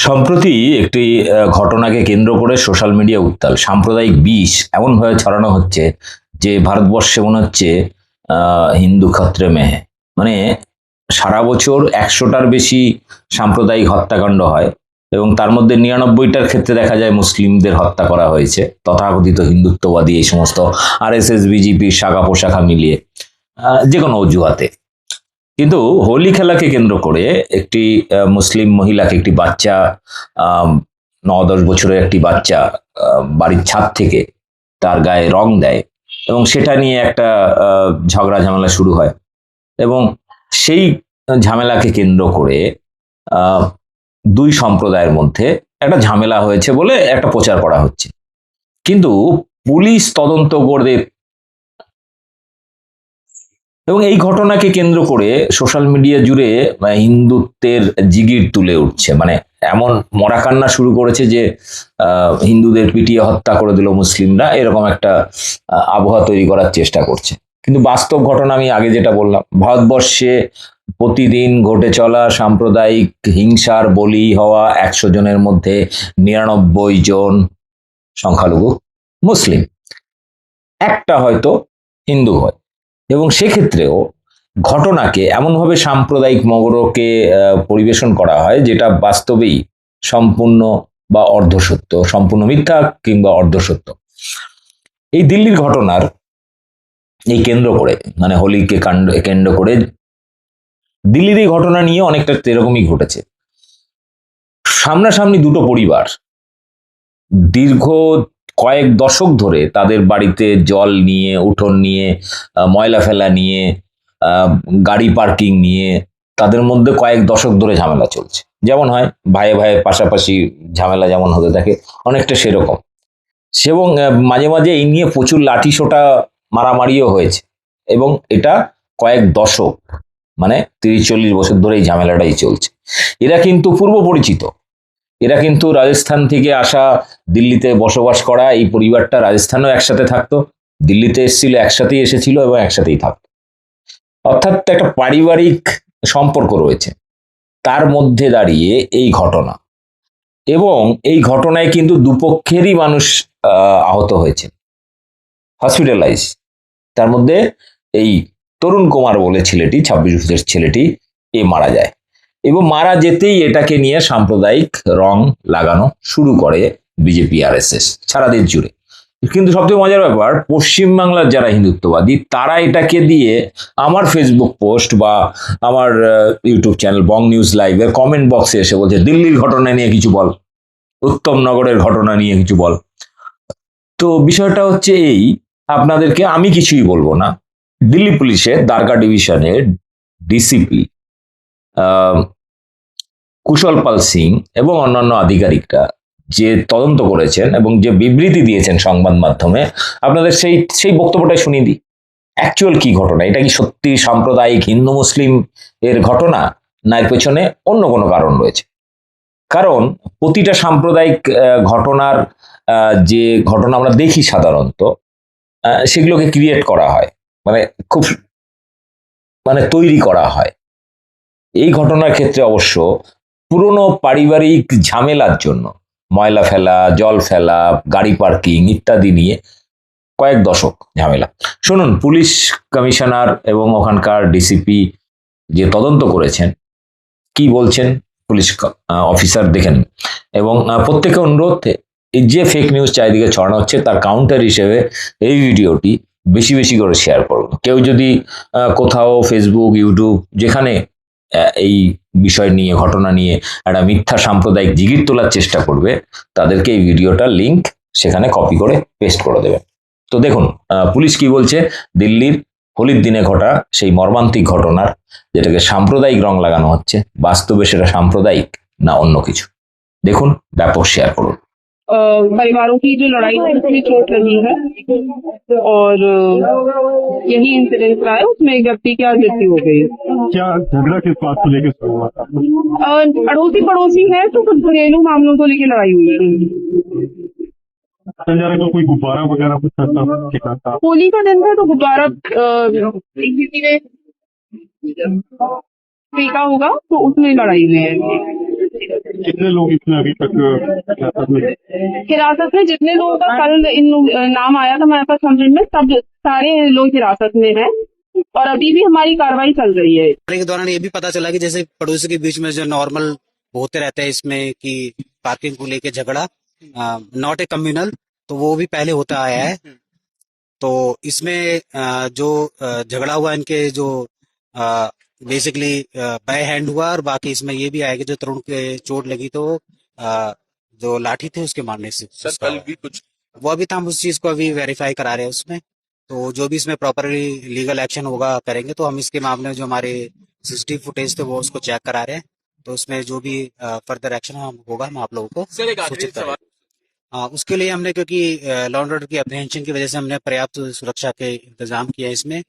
সম্প্রতি একটি ঘটনাকে কেন্দ্র করে সোশ্যাল মিডিয়া উত্তাল। সাম্প্রদায়িক বিষ এমনভাবে ছড়ানো হচ্ছে যে ভারতবর্ষে মনে হচ্ছে হিন্দু খত্রে মেহে, মানে সারা বছর 100টার বেশি সাম্প্রদায়িক হত্যাকাণ্ড হয় এবং তার মধ্যে 99টার ক্ষেত্রে দেখা যায় মুসলিমদের হত্যা করা হয়েছে তথাকথিত হিন্দুত্ববাদী এই সমস্ত আরএসএস বিজেপির শাখা পোশাখা মিলিয়ে, যে কোনো অজুহাতে। কিন্তু হোলি খেলাকে কেন্দ্র করে একটি মুসলিম মহিলাকে, একটি বাচ্চা, 9-10 বছরের একটি বাচ্চা বাড়ির ছাদ থেকে তার গায়ে রং দেয় এবং সেটা নিয়ে একটা ঝগড়া ঝামেলা শুরু হয় এবং সেই ঝামেলাকে কেন্দ্র করে আহ, দুই সম্প্রদায়ের মধ্যে একটা ঝামেলা হয়েছে বলে একটা প্রচার করা হচ্ছে। কিন্তু পুলিশ তদন্ত করে এবং এই ঘটনাকে কেন্দ্র করে সোশ্যাল মিডিয়া জুড়ে হিন্দুত্বের জিগির তুলে উঠছে। মানে এমন মরাকান্না শুরু করেছে যে হিন্দুদের পিটিয়ে হত্যা করে দিল মুসলিমরা, এরকম একটা আবহাওয়া তৈরি করার চেষ্টা করছে। কিন্তু বাস্তব ঘটনা আমি আগে যেটা বললাম, ভারতবর্ষে প্রতিদিন ঘটে চলা সাম্প্রদায়িক হিংসার বলি হওয়া 100 জনের মধ্যে 99 জন সংখ্যালঘু মুসলিম, একটা হয়তো হিন্দু হয়। এবং সেক্ষেত্রেও ঘটনাকে এমনভাবে সাম্প্রদায়িক মগরকে পরিবেশন করা হয় যেটা বাস্তবেই সম্পূর্ণ বা অর্ধসত্য, সম্পূর্ণ মিথ্যা কিংবা অর্ধসত্য। এই দিল্লির ঘটনার এই কেন্দ্র করে, মানে হোলিকে কেন্দ্র করে দিল্লির এই ঘটনা নিয়ে অনেকটা এরকমই ঘটেছে। সামনাসামনি দুটো পরিবার দীর্ঘ কয়েক দশক ধরে তাদের বাড়িতে জল নিয়ে, উঠোন নিয়ে, ময়লা ফেলা নিয়ে, গাড়ি পার্কিং নিয়ে তাদের মধ্যে কয়েক দশক ধরে ঝামেলা চলছে। যেমন হয় ভাইয়ে ভাইয়ে পাশাপাশি ঝামেলা যেমন হতে থাকে, অনেকটা সেরকম। এবং মাঝে মাঝে এই নিয়ে প্রচুর লাঠিসোঁটা মারামারিও হয়েছে এবং এটা কয়েক দশক, মানে 30-40 বছর ধরে এই ঝামেলাটাই চলছে। এরা কিন্তু পূর্ব পরিচিত, এরা কিন্তু রাজস্থান থেকে আসা, দিল্লিতে বসবাস করা এই পরিবারটা রাজস্থানেও একসাথে থাকতো, দিল্লিতে এসেছিল একসাথেই এসেছিল এবং একসাথেই থাকতো। অর্থাৎ একটা পারিবারিক সম্পর্ক রয়েছে, তার মধ্যে দাঁড়িয়ে এই ঘটনা। এবং এই ঘটনায় কিন্তু দুপক্ষেরই মানুষ আহত হয়েছে, হসপিটালাইজ। তার মধ্যে এই তরুণ কুমার বলে ছেলেটি, 26 বছরের ছেলেটি, মারা যায়। এবং মারা যেতেই এটাকে নিয়ে সাম্প্রদায়িক রং লাগানো শুরু করে বিজেপি আরএসএস সারা দেশ জুড়ে। কিন্তু সবথেকে মজার ব্যাপার, পশ্চিমবাংলার যারা হিন্দুত্ববাদী তারা এটাকে দিয়ে আমার ফেসবুক পোস্ট বা আমার ইউটিউব চ্যানেল বং নিউজ লাইভের কমেন্ট বক্সে এসে বলছে, দিল্লির ঘটনা নিয়ে কিছু বল, উত্তমনগরের ঘটনা নিয়ে কিছু বল। তো বিষয়টা হচ্ছে এই, আপনাদেরকে আমি কিছুই বলবো না। দিল্লি পুলিশের দ্বারকা ডিভিশনের ডিসিপি কুশল পাল সিং এবং অন্যান্য আধিকারিকরা যে তদন্ত করেছেন এবং যে বিবৃতি দিয়েছেন সংবাদ মাধ্যমে, আপনাদের সেই বক্তব্যটাই শুনিয়ে দিই। অ্যাকচুয়াল কি ঘটনা, এটা কি সত্যি সাম্প্রদায়িক হিন্দু মুসলিম এর ঘটনা, না এর পেছনে অন্য কোনো কারণ রয়েছে? কারণ প্রতিটা সাম্প্রদায়িক ঘটনার যে ঘটনা আমরা দেখি সাধারণত, সেগুলোকে ক্রিয়েট করা হয়, মানে খুব তৈরি করা হয়। এই ঘটনার ক্ষেত্রে অবশ্য পুরনো পারিবারিক ঝামেলার জন্য ময়লা ফেলা, জল ফেলা, গাড়ি পার্কিং ইত্যাদি নিয়ে কয়েক দশক ঝামেলা। শুনুন পুলিশ কমিশনার এবং ওখানকার ডিসিপি যে তদন্ত করেছেন কি বলছেন পুলিশ অফিসার, দেখেন। এবং প্রত্যেকে অনুরোধ, এই যে ফেক নিউজ চারিদিকে ছড়ানো হচ্ছে তার কাউন্টার হিসেবে এই ভিডিওটি বেশি বেশি করে শেয়ার করুন। কেউ যদি কোথাও ফেসবুক, ইউটিউব যেখানে এই বিষয় নিয়ে, ঘটনা নিয়ে একটা মিথ্যা সাম্প্রদায়িক জিগির তোলার চেষ্টা করবে, তাদেরকে এই ভিডিওটার লিংক সেখানে কপি করে পেস্ট করে দেবে। তো দেখুন পুলিশ কি বলছে দিল্লির হোলির দিনে ঘটা সেই মর্মান্তিক ঘটনার, যেটাকে সাম্প্রদায়িক রং লাগানো হচ্ছে, বাস্তবে সেটা साम्प्रदायिक না অন্য কিছু। দেখুন, ব্যাপক শেয়ার করুন। परिवारों की जो लड़ाई थी उसमें चोट लगी है और यही इंसिडेंट रहा है, उसमें एक व्यक्ति की आज मृत्यु हो गई। क्या झगड़ा किस बात को लेकर शुरू हुआ था? अड़ोसी पड़ोसी है तो कुछ घरेलू मामलों को लेकर लड़ाई हुई थी। जा रहा है कोई गुब्बारा वगैरह कुछ ऐसा ठिकाना था? होली का दिन था तो गुब्बारा किसी ने फेंका होगा तो उसमें लड़ाई हुई है। कितने लोग इसमें अभी तक हिरासत में हैं? हिरासत में जितने लोगों का कल नाम आया था हमारे पास कंप्लेंट में, सब सारे लोग हिरासत में हैं और अभी भी हमारी कार्रवाई चल रही है। के दौरान ये भी पता चला कि जैसे पड़ोसी के बीच में जो नॉर्मल होते रहते हैं इसमें कि पार्किंग को लेके झगड़ा, नॉट ए कम्युनल, तो वो भी पहले होता आया है। तो इसमें जो झगड़ा हुआ इनके जो बेसिकली बाय हैंड हुआ, और बाकी इसमें ये भी आया कि जो तरुण के चोट लगी तो जो लाठी थे उसके मारने से सर उसका कल भी कुछ वो अभी तो हम उस चीज को अभी वेरीफाई करा रहे हैं उसमें। तो जो भी इसमें प्रॉपरली लीगल एक्शन होगा करेंगे। तो हम इसके मामले में जो हमारे सीसीटीवी फुटेज थे वो उसको चेक करा रहे हैं। तो उसमें जो भी फर्दर एक्शन होगा हम आप लोगों को सर एक आखिरी सूचित करेंगे। सवाल उसके लिए हमने, क्योंकि लॉ एंड ऑर्डर की अप्रीहेंशन की वजह से हमने पर्याप्त सुरक्षा के इंतजाम किया है इसमें।